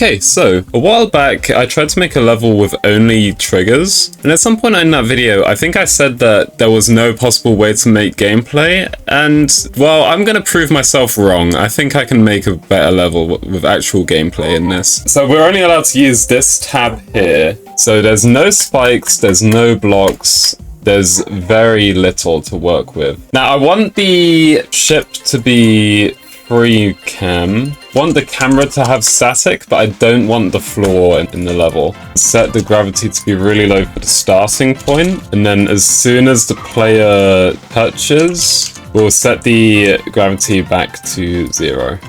Okay, so a while back I tried to make a level with only triggers, and at some point in that video I think I said that there was no possible way to make gameplay, and well, I'm gonna prove myself wrong. I think I can make a better level with actual gameplay in this. So we're only allowed to use this tab here, so there's no spikes, there's no blocks, there's very little to work with. Now I want the ship to be free cam. Want the camera to have static, but I don't want the floor in the level. Set the gravity to be really low for the starting point, and then as soon as the player touches, we'll set the gravity back to 0.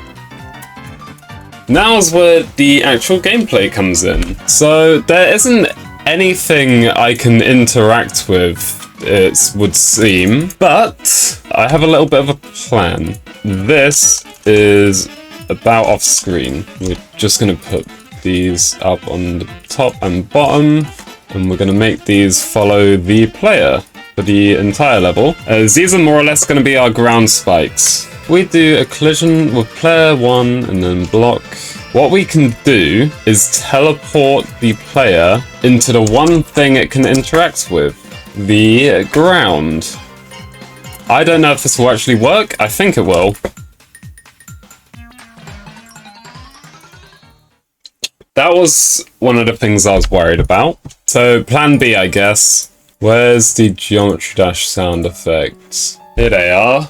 Now's where the actual gameplay comes in. So there isn't anything I can interact with, it would seem, but I have a little bit of a plan. This is about off screen. We're just going to put these up on the top and bottom, and we're going to make these follow the player for the entire level, as these are more or less going to be our ground spikes. We do a collision with player 1 and then block. What we can do is teleport the player into the one thing it can interact with, the ground. I don't know if this will actually work. I think it will. That was one of the things I was worried about. So plan B, I guess. Where's the geometry dash sound effects? Here they are.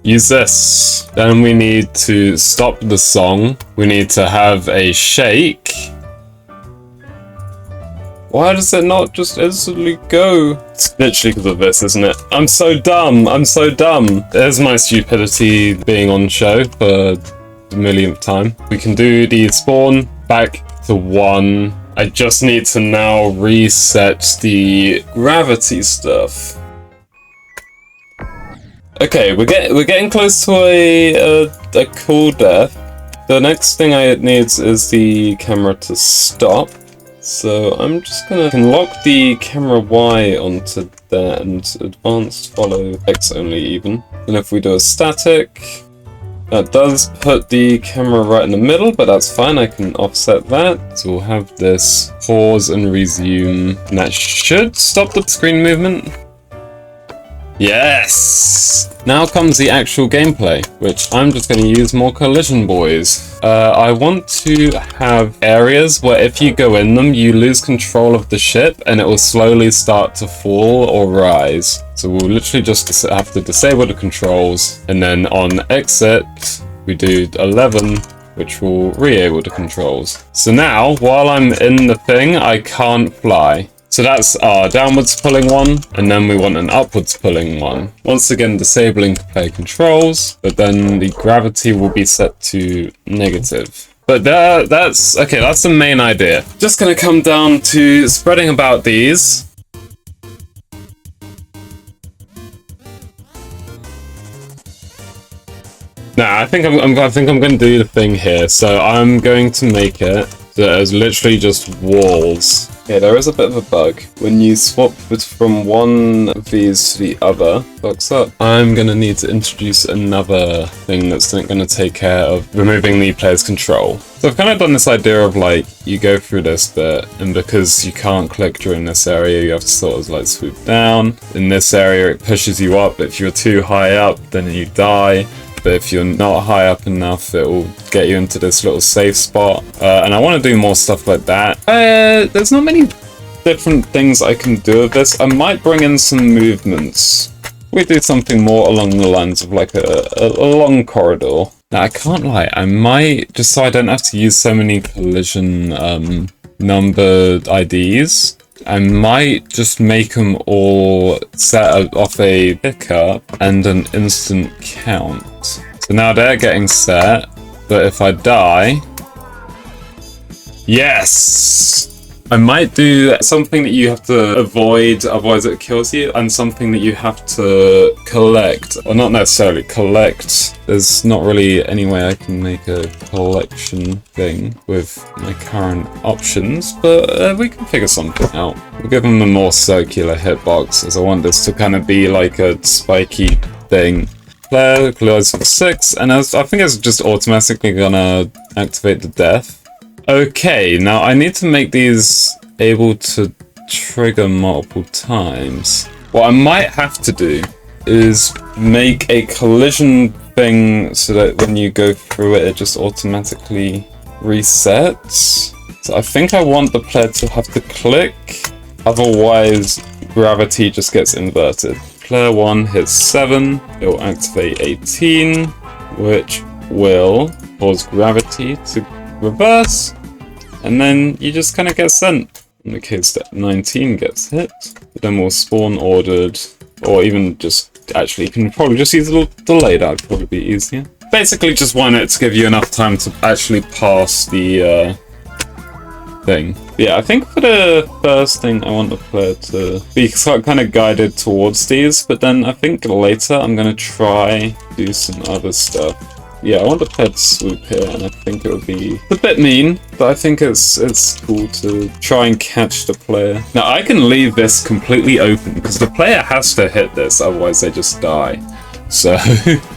Use this. Then we need to stop the song. We need to have a shake. Why does it not just instantly go? It's literally because of this, isn't it? I'm so dumb. I'm so dumb. There's my stupidity being on show for the millionth time. We can do the spawn back to 1. I just need to now reset the gravity stuff. Okay, we're getting close to a cool death. The next thing I need is the camera to stop. So I'm just gonna lock the camera Y onto that and advanced follow X only even. And if we do a static, that does put the camera right in the middle, but that's fine, I can offset that. So we'll have this pause and resume, and that should stop the screen movement. Yes! Now comes the actual gameplay, which I'm just going to use more collision boys. I want to have areas where if you go in them, you lose control of the ship and it will slowly start to fall or rise. So we'll literally just have to disable the controls, and then on exit, we do 11, which will re-able the controls. So now, while I'm in the thing, I can't fly. So that's our downwards pulling one, and then we want an upwards pulling one. Once again, disabling player controls, but then the gravity will be set to negative. But that's the main idea. Just gonna come down to spreading about these. Nah, I think I'm gonna do the thing here. So I'm going to make it so there's literally just walls. Yeah, there is a bit of a bug. When you swap it from one of these to the other, fucks up. I'm gonna need to introduce another thing that's gonna take care of removing the player's control. So I've kind of done this idea of like, you go through this bit, and because you can't click during this area, you have to sort of like swoop down. In this area, it pushes you up. If you're too high up, then you die. But if you're not high up enough, it will get you into this little safe spot. And I want to do more stuff like that. There's not many different things I can do with this. I might bring in some movements. We do something more along the lines of like a long corridor. Now, I can't lie. I might, just so I don't have to use so many collision numbered IDs, I might just make them all set off a pickup and an instant count. So now they're getting set, but if I die... Yes! I might do something that you have to avoid, otherwise it kills you, and something that you have to collect. Or not necessarily collect. There's not really any way I can make a collection thing with my current options, but we can figure something out. We'll give them a more circular hitbox, as I want this to kind of be like a spiky thing. player, close for 6, and I think it's just automatically gonna activate the death. Okay, now I need to make these able to trigger multiple times. What I might have to do is make a collision thing so that when you go through it, it just automatically resets. So I think I want the player to have to click, otherwise gravity just gets inverted. Player 1 hits 7, it will activate 18, which will cause gravity to reverse, and then you just kind of get sent. In the case that 19 gets hit, then we'll spawn ordered, or even just, actually you can probably just use a little delay, that would probably be easier. Basically just want it to give you enough time to actually pass the thing. Yeah, I think for the first thing I want the player to be kind of guided towards these, but then I think later I'm going to try do some other stuff. Yeah, I want the player to swoop here, and I think it would be a bit mean, but I think it's cool to try and catch the player. Now, I can leave this completely open, because the player has to hit this, otherwise they just die. So,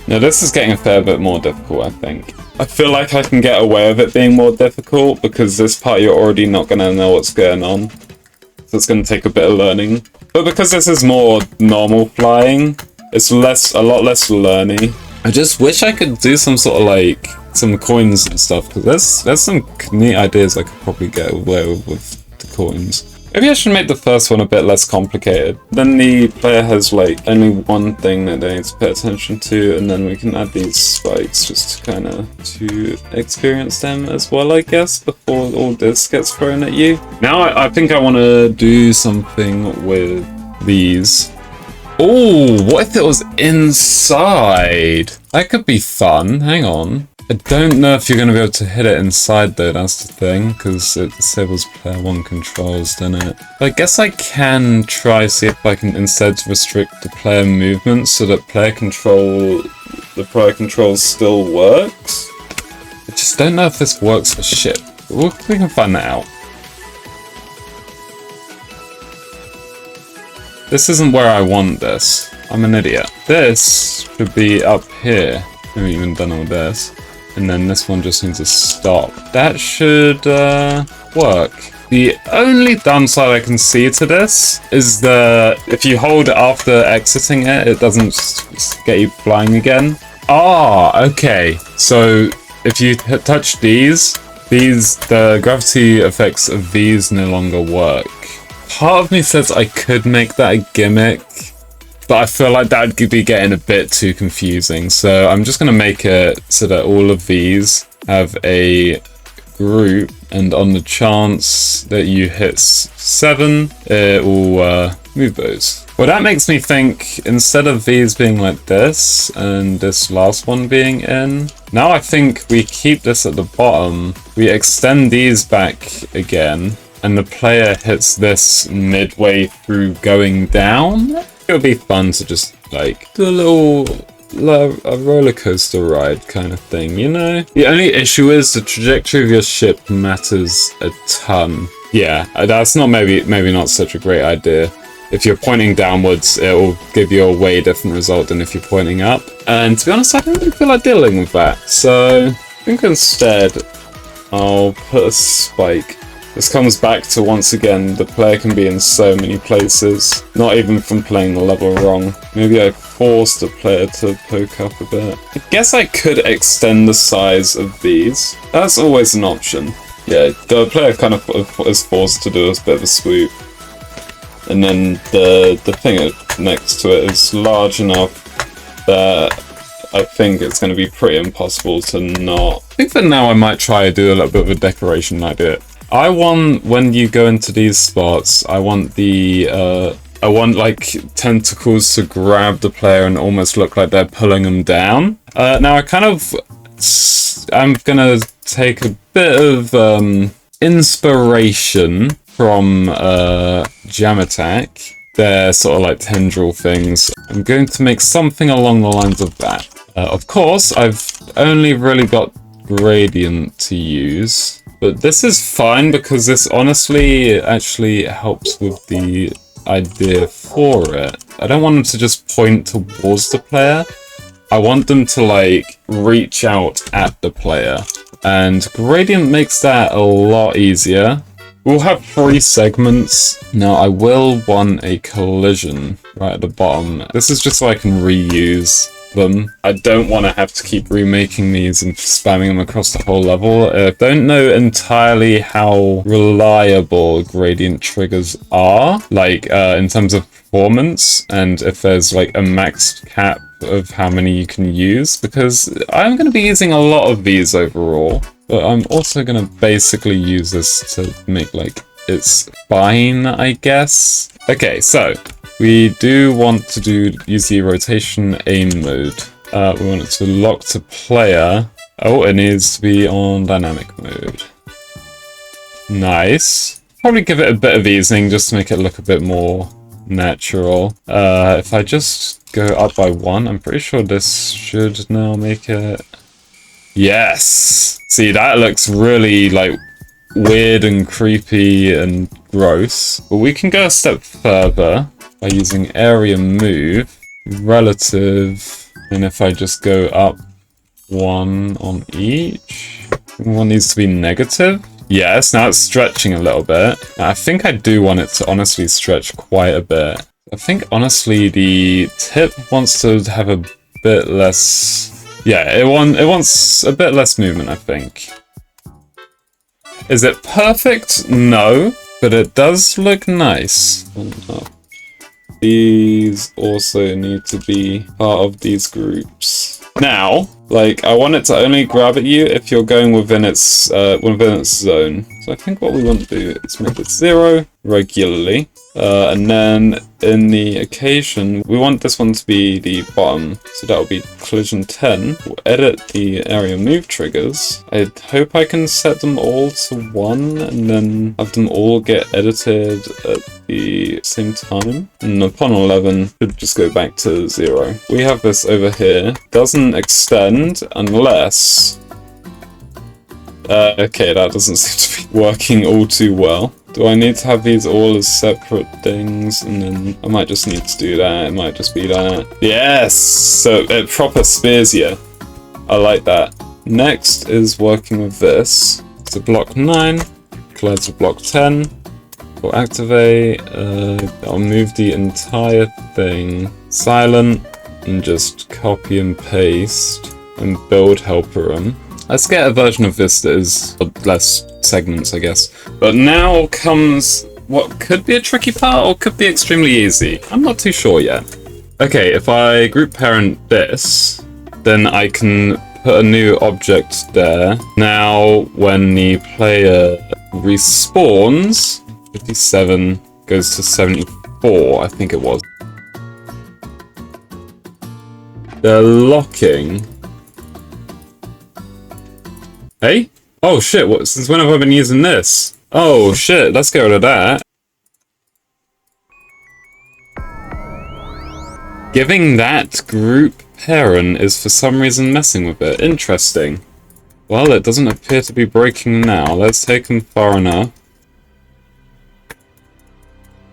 now this is getting a fair bit more difficult, I think. I feel like I can get away with it being more difficult, because this part you're already not going to know what's going on. So it's going to take a bit of learning. But because this is more normal flying, it's a lot less learning. I just wish I could do some sort of like some coins and stuff, because there's some neat ideas I could probably get away with the coins. Maybe I should make the first one a bit less complicated. Then the player has like only one thing that they need to pay attention to, and then we can add these spikes just to kind of to experience them as well, I guess, before all this gets thrown at you. Now I think I want to do something with these. Oh, what if it was inside? That could be fun. Hang on. I don't know if you're going to be able to hit it inside though, that's the thing, because it disables player 1 controls, doesn't it? But I guess I can try see if I can instead restrict the player movement so that the player control still works. I just don't know if this works for shit. We can find that out. This isn't where I want this. I'm an idiot. This should be up here. I haven't even done all this. And then this one just needs to stop. That should work. The only downside I can see to this is that if you hold it after exiting it, it doesn't get you flying again. Ah, okay. So if you touch these, the gravity effects of these no longer work. Part of me says I could make that a gimmick, but I feel like that would be getting a bit too confusing. So I'm just going to make it so that all of these have a group, and on the chance that you hit 7, it will move those. Well, that makes me think, instead of these being like this and this last one being in, now I think we keep this at the bottom, we extend these back again, and the player hits this midway through going down. It would be fun to just like do a roller coaster ride kind of thing, you know? The only issue is the trajectory of your ship matters a ton. Yeah, that's not maybe not such a great idea. If you're pointing downwards, it will give you a way different result than if you're pointing up. And to be honest, I don't really feel like dealing with that. So I think instead I'll put a spike. This comes back to, once again, the player can be in so many places, not even from playing the level wrong. Maybe I forced the player to poke up a bit. I guess I could extend the size of these. That's always an option. Yeah, the player kind of is forced to do a bit of a swoop. And then the thing next to it is large enough that I think it's going to be pretty impossible to not. I think for now I might try to do a little bit of a decoration idea. I want, when you go into these spots, I want like tentacles to grab the player and almost look like they're pulling them down. Now I'm gonna take a bit of inspiration from Jam Attack. They're sort of like tendril things. I'm going to make something along the lines of that. Of course, I've only really got gradient to use. But this is fine because this honestly actually helps with the idea for it. I don't want them to just point towards the player. I want them to like reach out at the player, and gradient makes that a lot easier. We'll have 3 segments. Now I will want a collision right at the bottom. This is just so I can reuse them. I don't want to have to keep remaking these and spamming them across the whole level. I don't know entirely how reliable gradient triggers are, like in terms of performance, and if there's like a max cap of how many you can use, because I'm going to be using a lot of these overall, but I'm also going to basically use this to make like it's fine, I guess. Okay, so we do want to use the rotation aim mode. We want it to lock to player. Oh, it needs to be on dynamic mode. Nice. Probably give it a bit of easing just to make it look a bit more natural. If I just go up by 1, I'm pretty sure this should now make it... Yes! See, that looks really like weird and creepy and gross. But we can go a step further by using area move, relative, and if I just go up 1 on each, one needs to be negative. Yes, now it's stretching a little bit. I think I do want it to honestly stretch quite a bit. I think honestly the tip wants to have a bit less... Yeah, it wants a bit less movement, I think. Is it perfect? No, but it does look nice. These also need to be part of these groups. Now, like, I want it to only grab at you if you're going within its zone. So I think what we want to do is make it 0 regularly. And then in the occasion, we want this one to be the bottom. So that will be collision 10. We'll edit the area move triggers. I hope I can set them all to 1 and then have them all get edited at the same time. And upon 11, should just go back to 0. We have this over here. Doesn't extend unless... okay, that doesn't seem to be working all too well. Do I need to have these all as separate things? And then I might just need to do that. It might just be that. Yes! So it proper spears you. I like that. Next is working with this. So block 9, collides with block 10. We'll activate. I'll move the entire thing silent and just copy and paste and build helper room. Let's get a version of this that is less segments, I guess. But now comes what could be a tricky part or could be extremely easy. I'm not too sure yet. Okay, if I group parent this, then I can put a new object there. Now, when the player respawns, 57 goes to 74, I think it was. They're locking. Hey? Oh shit, what, since when have I been using this? Oh shit, let's get rid of that. Giving that group parent is for some reason messing with it. Interesting. Well, it doesn't appear to be breaking now. Let's take them far enough.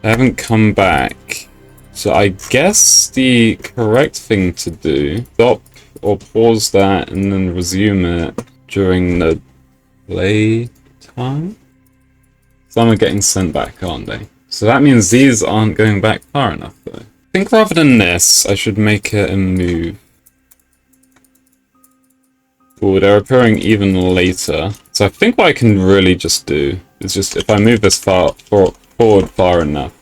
They haven't come back. So I guess the correct thing to do, stop or pause that and then resume it during the play time? Some are getting sent back, aren't they? So that means these aren't going back far enough, though. I think rather than this, I should make it a move. Oh, they're appearing even later. So I think what I can really just do is just, if I move this forward far enough.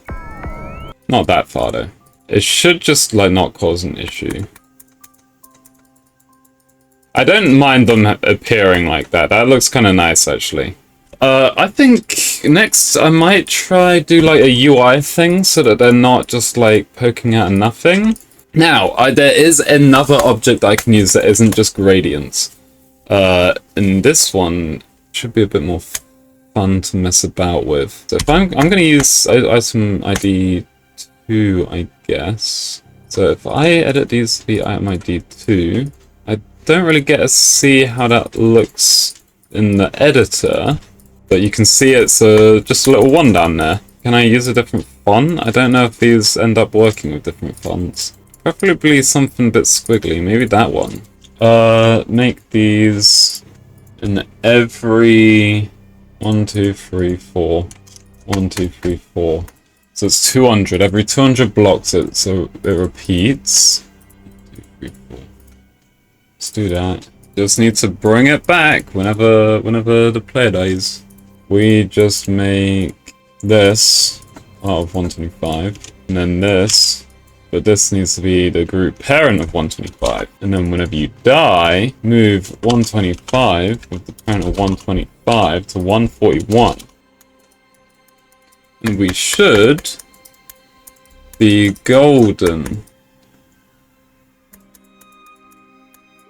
Not that far, though. It should just, like, not cause an issue. I don't mind them appearing like that. That looks kind of nice, actually. I think next I might try do like a UI thing so that they're not just like poking out of nothing. Now, there is another object I can use that isn't just gradients. And this one should be a bit more fun to mess about with. So if I'm going to use item ID 2, I guess. So if I edit these to be item ID 2, I don't really get to see how that looks in the editor, but you can see it's just a little one down there. Can I use a different font? I don't know if these end up working with different fonts. Preferably something a bit squiggly, maybe that one. Make these in every 1, 2, 3, 4. 1, 2, 3, 4. So it's 200. Every 200 blocks so it repeats. 1, 2, 3, 4. Let's do that. Just need to bring it back whenever the player dies. We just make this out of 125, and then this, but this needs to be the group parent of 125. And then whenever you die, move 125 with the parent of 125 to 141. And we should be golden.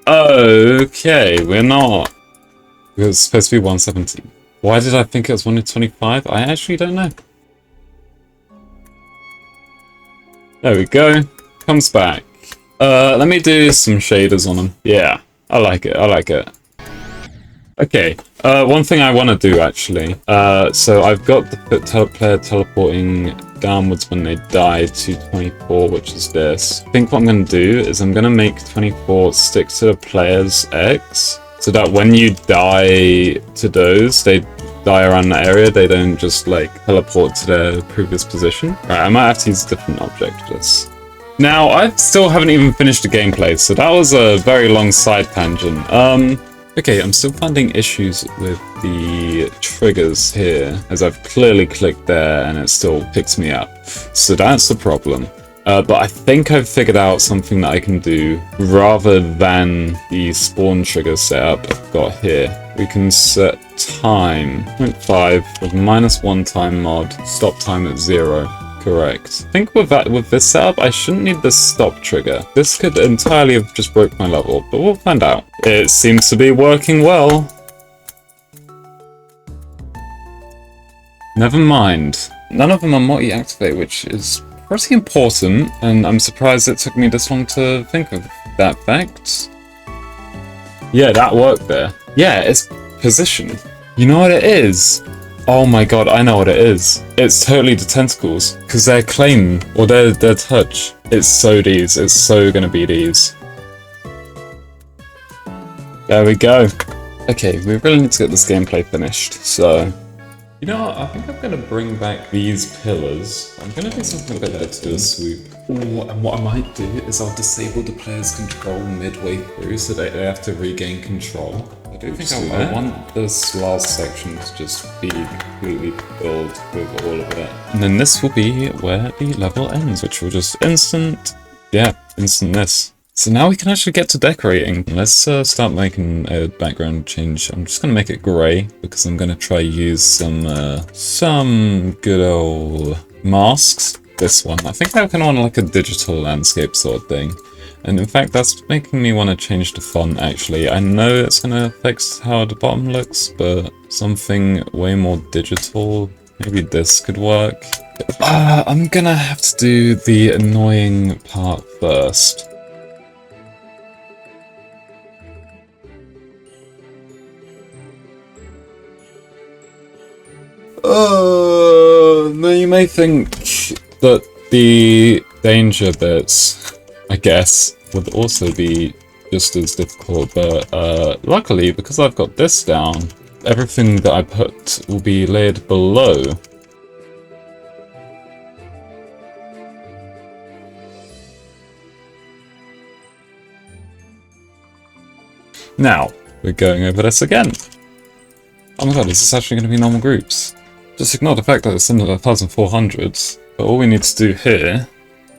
Okay, we're not. Because it's supposed to be 170. Why did I think it was 125? I actually don't know. There we go. Comes back. Let me do some shaders on them. Yeah, I like it. I like it. Okay, one thing I want to do actually. So I've got the player teleporting downwards when they die to 24, which is this. I think what I'm going to do is I'm going to make 24 stick to the player's X, so that when you die to those, they die around the area, they don't just like teleport to their previous position. Right, I might have to use a different object for this. Now, I still haven't even finished the gameplay, so that was a very long side tangent. Okay, I'm still finding issues with the triggers here, as I've clearly clicked there and it still picks me up. So that's the problem. But I think I've figured out something that I can do rather than the spawn trigger setup I've got here. We can set time 0.5 with -1 time mod, stop time at 0. Correct. I think with this setup, I shouldn't need the stop trigger. This could entirely have just broke my level, but we'll find out. It seems to be working well. Never mind. None of them are multi-activate, which is pretty important, and I'm surprised it took me this long to think of that fact. Yeah, that worked there. Yeah, it's position. You know what it is? Oh my god, I know what it is. It's totally the tentacles, because their claim, or their touch, it's so these. It's so gonna be these. There we go. Okay, we really need to get this gameplay finished, so... You know what, I think I'm gonna bring back these pillars. I'm gonna do something a bit better to do a swoop. Ooh, and what I might do is I'll disable the player's control midway through so that they have to regain control. I do think I want this last section to just be completely filled with all of it. And then this will be where the level ends, which will just instant this. So now we can actually get to decorating. Let's start making a background change. I'm just gonna make it grey because I'm gonna try use some good old masks. This one, I think I kind of want like a digital landscape sort of thing. And in fact, that's making me want to change the font, actually. I know it's going to affect how the bottom looks, but something way more digital, maybe this could work. I'm going to have to do the annoying part first. Now you may think that the danger bits, I guess, would also be just as difficult, but luckily, because I've got this down, everything that I put will be layered below. Now, we're going over this again. Oh my god, is this actually going to be normal groups? Just ignore the fact that it's in the 1400, but all we need to do here,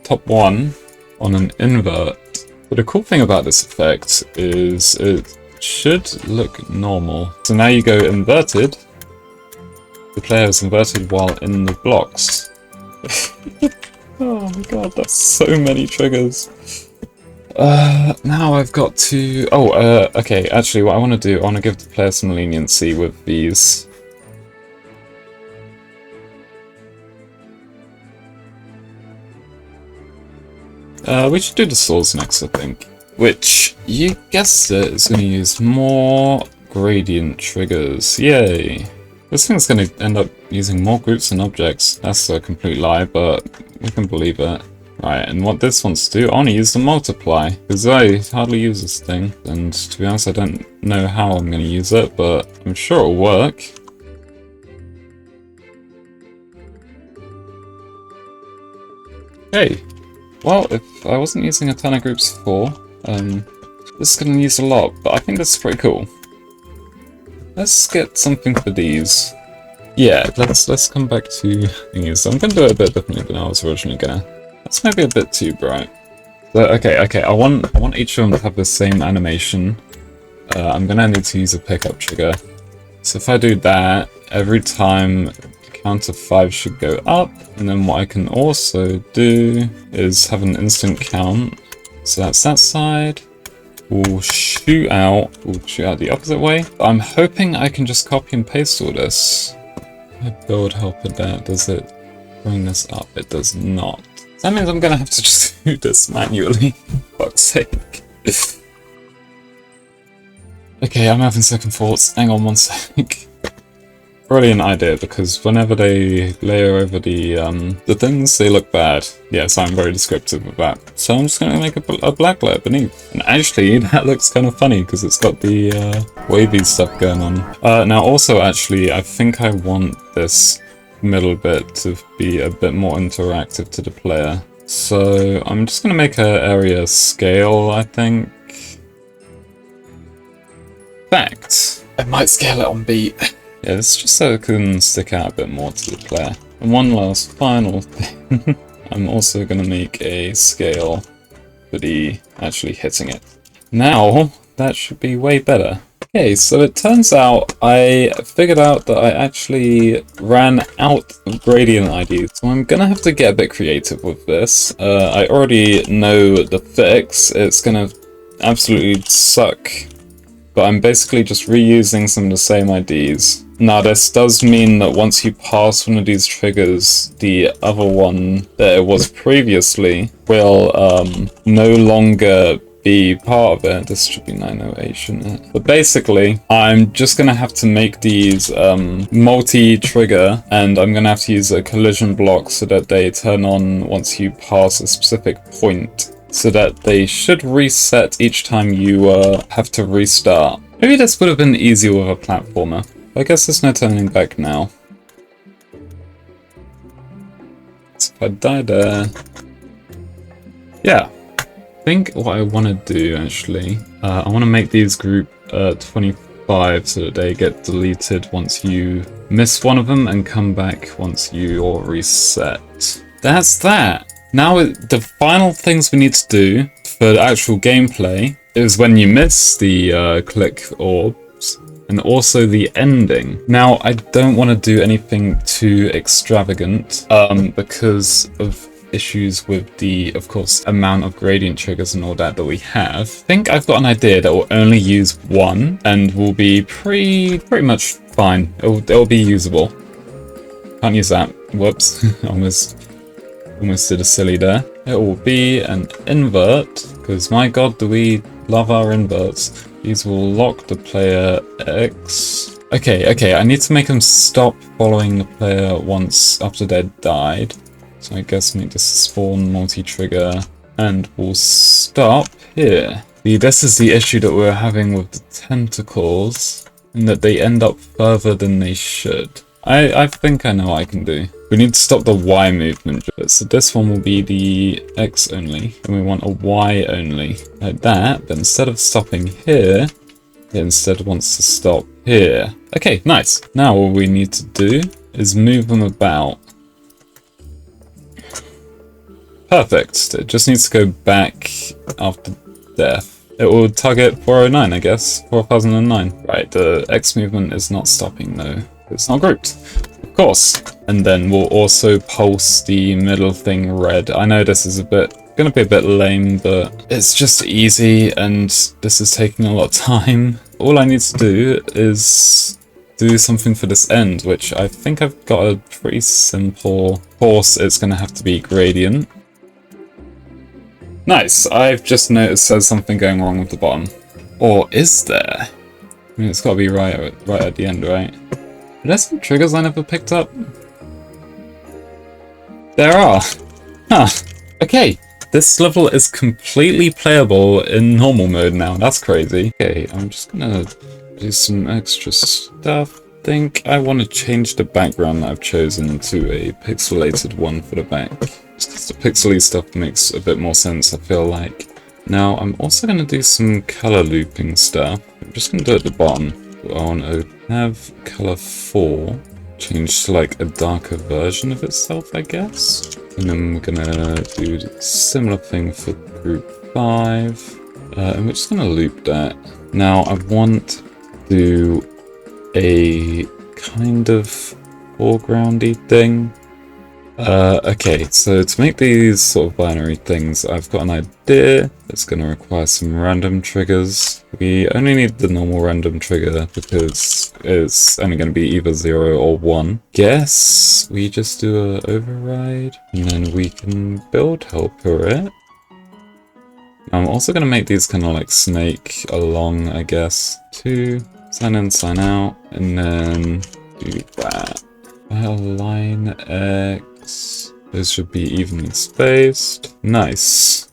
top one, on an invert. But the cool thing about this effect is it should look normal. So now you go inverted, the player is inverted while in the blocks. Oh my god, that's so many triggers. Now I've got to... okay, actually what I want to do, I want to give the player some leniency with these. We should do the swords next, I think. Which, you guessed it, is going to use more gradient triggers. Yay! This thing's going to end up using more groups and objects. That's a complete lie, but we can believe it. Right, and what this wants to do, I want to use the multiply, because I hardly use this thing, and to be honest I don't know how I'm going to use it, but I'm sure it'll work. Okay, well, if I wasn't using a ton of groups before, this is going to use a lot, but I think this is pretty cool. Let's get something for these. Yeah, let's come back to these. I'm going to do it a bit differently than I was originally going to. That's maybe a bit too bright. So, okay, I want each of them to have the same animation. I'm going to need to use a pickup trigger. So if I do that, every time the count of 5 should go up, and then what I can also do is have an instant count. So that's that side. We'll shoot out the opposite way. I'm hoping I can just copy and paste all this. My build helper there, does it bring this up? It does not. That means I'm gonna have to just do this manually, for fuck's sake. Okay, I'm having second thoughts. Hang on one sec. Brilliant idea, because whenever they layer over the things, they look bad. Yes, I'm very descriptive of that. So I'm just gonna make a black layer beneath. And actually, that looks kind of funny, because it's got the wavy stuff going on. Now also, actually, I think I want this middle bit to be a bit more interactive to the player. So I'm just going to make an area scale, I think. In fact, I might scale it on beat. Yeah, it's just so it can stick out a bit more to the player. And one last final thing. I'm also going to make a scale for the actually hitting it. Now, that should be way better. Okay, so it turns out I figured out that I actually ran out of gradient IDs, so I'm gonna have to get a bit creative with this. I already know the fix, it's gonna absolutely suck, but I'm basically just reusing some of the same IDs. Now this does mean that once you pass one of these triggers, the other one that it was previously will no longer be part of it. This should be 908, shouldn't it? But basically, I'm just gonna have to make these multi-trigger, and I'm gonna have to use a collision block so that they turn on once you pass a specific point, so that they should reset each time you have to restart. Maybe this would have been easier with a platformer. I guess there's no turning back now. So if I die there... Yeah. I think what I want to do actually, I want to make these group 25 so that they get deleted once you miss one of them and come back once you're reset. That's that! Now the final things we need to do for the actual gameplay is when you miss the click orbs, and also the ending. Now I don't want to do anything too extravagant because of issues with the, of course, amount of gradient triggers and all that we have. I think I've got an idea that will only use one and will be pretty much fine. It'll be usable. Can't use that. Whoops. almost did a silly there. It will be an invert, because my god do we love our inverts. These will lock the player X. Okay, I need to make them stop following the player once after they've died. So I guess make this spawn multi-trigger, and we'll stop here. This is the issue that we're having with the tentacles, in that they end up further than they should. I think I know what I can do. We need to stop the Y movement. So this one will be the X only, and we want a Y only. Like that, but instead of stopping here, it instead wants to stop here. Okay, nice. Now all we need to do is move them about. Perfect. It just needs to go back after death. It will target 409, I guess. 4009. Right, the X movement is not stopping though. It's not grouped. Of course. And then we'll also pulse the middle thing red. I know this is gonna be a bit lame, but it's just easy and this is taking a lot of time. All I need to do is do something for this end, which I think I've got a pretty simple... Of course, it's gonna have to be gradient. Nice, I've just noticed there's something going wrong with the bottom. Or is there? I mean, it's gotta be right at the end, right? Are there some triggers I never picked up? There are! Huh. Okay, this level is completely playable in normal mode now. That's crazy. Okay, I'm just gonna do some extra stuff. I think I want to change the background that I've chosen to a pixelated one for the back. Just because the pixely stuff makes a bit more sense, I feel like. Now, I'm also going to do some color looping stuff. I'm just going to do it at the bottom. So I want to have color 4 change to like a darker version of itself, I guess. And then we're going to do a similar thing for group 5. And we're just going to loop that. Now, I want to do a kind of foregroundy thing. Okay, so to make these sort of binary things, I've got an idea. It's going to require some random triggers. We only need the normal random trigger because it's only going to be either 0 or 1. Guess we just do an override and then we can build helper it. I'm also going to make these kind of like snake along, I guess. 2, sign in, sign out, and then do that. Line X. Those should be evenly spaced. Nice.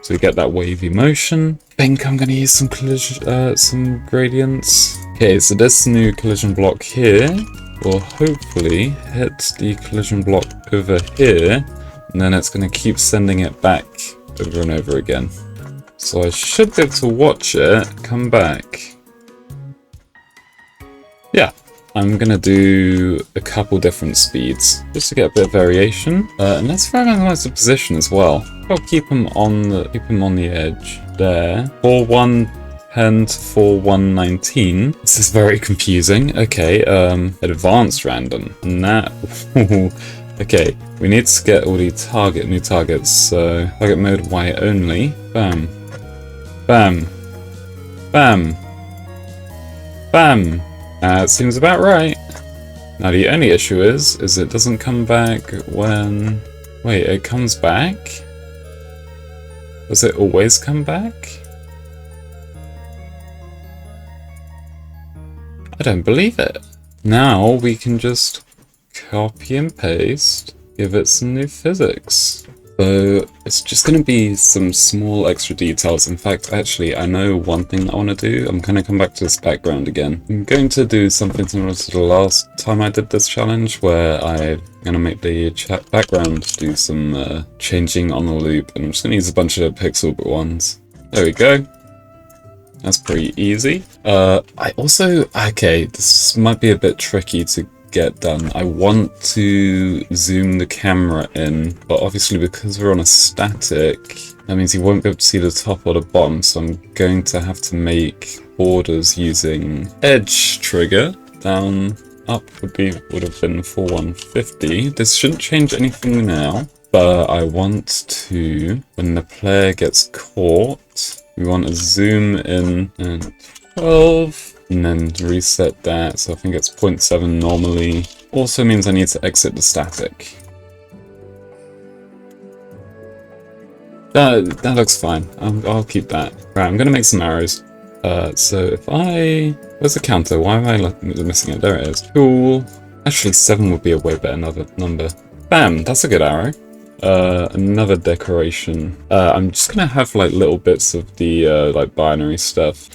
So we get that wavy motion. I think I'm going to use some collision, some gradients. Okay, so this new collision block here will hopefully hit the collision block over here, and then it's going to keep sending it back over and over again. So I should be able to watch it come back. Yeah. I'm gonna do a couple different speeds just to get a bit of variation, and let's randomize the position as well. I'll keep them on the edge there. 4110 to 4119. This is very confusing. Okay, advanced random, and that. Okay, we need to get all the new targets. So target mode Y only. Bam, bam, bam, bam. It seems about right. Now the only issue is it doesn't come back when... Wait, it comes back? Does it always come back? I don't believe it. Now we can just copy and paste, give it some new physics. So it's just going to be some small extra details. In fact, actually, I know one thing that I want to do. I'm going to come back to this background again. I'm going to do something similar to the last time I did this challenge, where I'm going to make the chat background do some changing on the loop. And I'm just going to use a bunch of pixel ones. There we go. That's pretty easy. Okay, this might be a bit tricky to get done. I want to zoom the camera in, but obviously because we're on a static, that means you won't be able to see the top or the bottom, so I'm going to have to make borders using edge trigger. Down, up would have been 4150. This shouldn't change anything now, but I want to, when the player gets caught, we want to zoom in and 12. And then reset that, so I think it's 0.7 normally. Also means I need to exit the static. That looks fine. I'll keep that. Right, I'm gonna make some arrows. So if where's the counter? Why am I missing it? There it is. Cool. Actually, 7 would be a way better number. Bam! That's a good arrow. Another decoration. I'm just gonna have like little bits of the like binary stuff.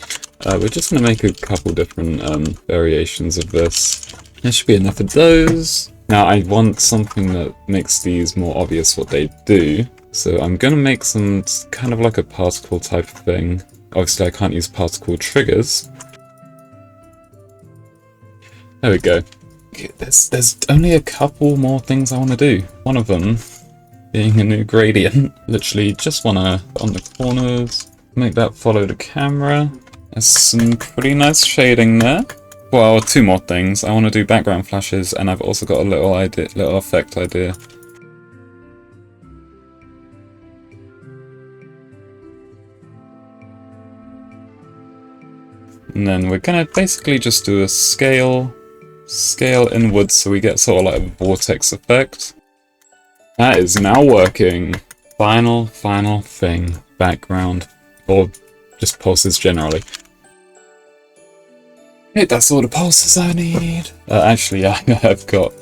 We're just going to make a couple different variations of this. There should be enough of those. Now I want something that makes these more obvious what they do. So I'm going to make some kind of like a particle type of thing. Obviously I can't use particle triggers. There we go. There's only a couple more things I want to do. One of them being a new gradient. Literally just want to, on the corners, make that follow the camera. There's some pretty nice shading there. Well, 2 more things. I want to do background flashes, and I've also got a little effect idea. And then we're gonna basically just do a scale inwards, so we get sort of like a vortex effect. That is now working. Final thing. Background, or just pulses generally. Hey, that's all the pulses I need. Actually, I've got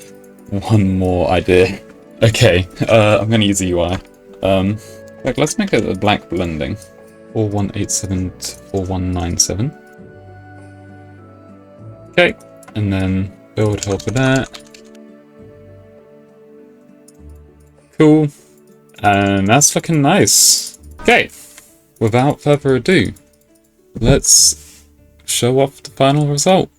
one more idea. Okay, I'm gonna use a UI. Like, let's make it a black blending. 4187 to 4197. Okay, and then build help with that. Cool. And that's looking nice. Okay, without further ado, let's show off the final result.